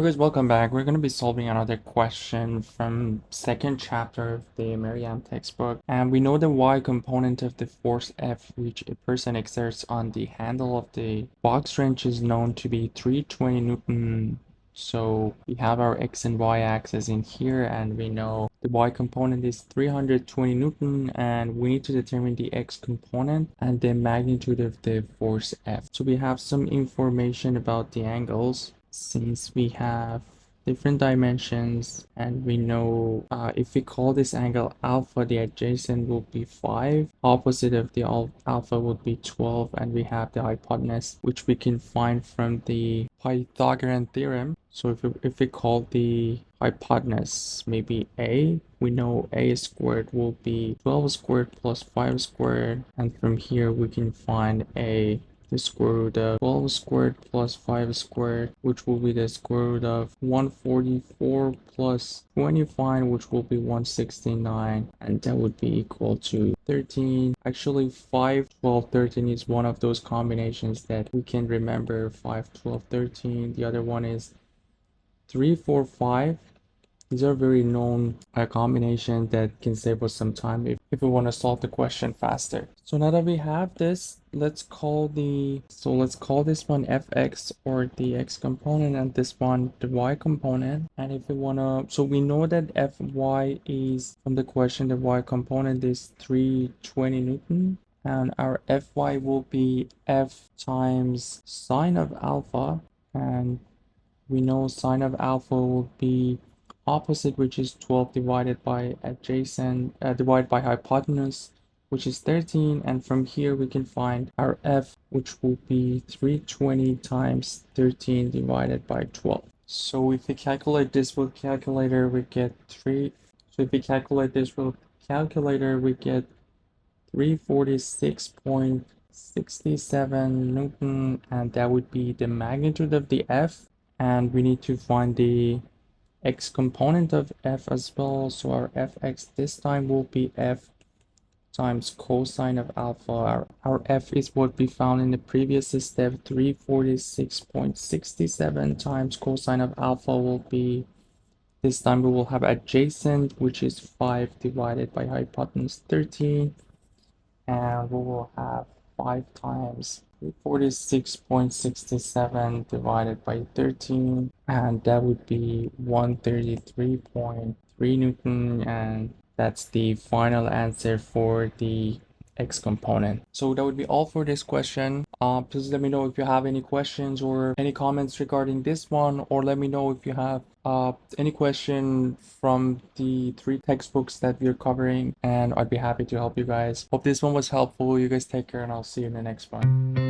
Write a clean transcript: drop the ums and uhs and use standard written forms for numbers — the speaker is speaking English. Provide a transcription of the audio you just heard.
Guys, welcome back. We're going to be solving another question from second chapter of the Meriam textbook. And we know the y component of the force F which a person exerts on the handle of the box wrench is known to be 320 Newton. So we have our x and y axis in here, and we know the y component is 320 Newton, and we need to determine the x component and the magnitude of the force F. So we have some information about the angles. Since we have different dimensions and we know if we call this angle alpha, the adjacent will be 5, opposite of the alpha would be 12, and we have the hypotenuse which we can find from the Pythagorean theorem. So if we call the hypotenuse maybe a, we know a squared will be 12 squared plus 5 squared, and from here we can find the square root of 12 squared plus 5 squared, which will be the square root of 144 plus 25, which will be 169, and that would be equal to 13. Actually, 5, 12, 13 is one of those combinations that we can remember. 5, 12, 13. The other one is 3, 4, 5. These are very known combinations that can save us some time if we want to solve the question faster. So now that we have this, let's call this one fx, or the x component, and this one the y component. And if we want to, so we know that fy is, from the question, the y component is 320 Newton. And our fy will be f times sine of alpha. And we know sine of alpha will be opposite, which is 12, divided by adjacent, divided by hypotenuse, which is 13. And from here we can find our f, which will be 320 times 13 divided by 12. So if we calculate this with calculator, we get 346.67 Newton, and that would be the magnitude of the f. And we need to find the x component of f as well. So our fx this time will be f times cosine of alpha. Our f is what we found in the previous step. 346.67 times cosine of alpha will be, this time we will have adjacent, which is 5, divided by hypotenuse 13, and we will have 5 times 46.67 divided by 13, and that would be 133.3 Newton, and that's the final answer for the x component. So that would be all for this question. Please let me know if you have any questions or any comments regarding this one, or let me know if you have any question from the 3 textbooks that we're covering, and I'd be happy to help you guys. Hope this one was helpful. You guys take care, and I'll see you in the next one.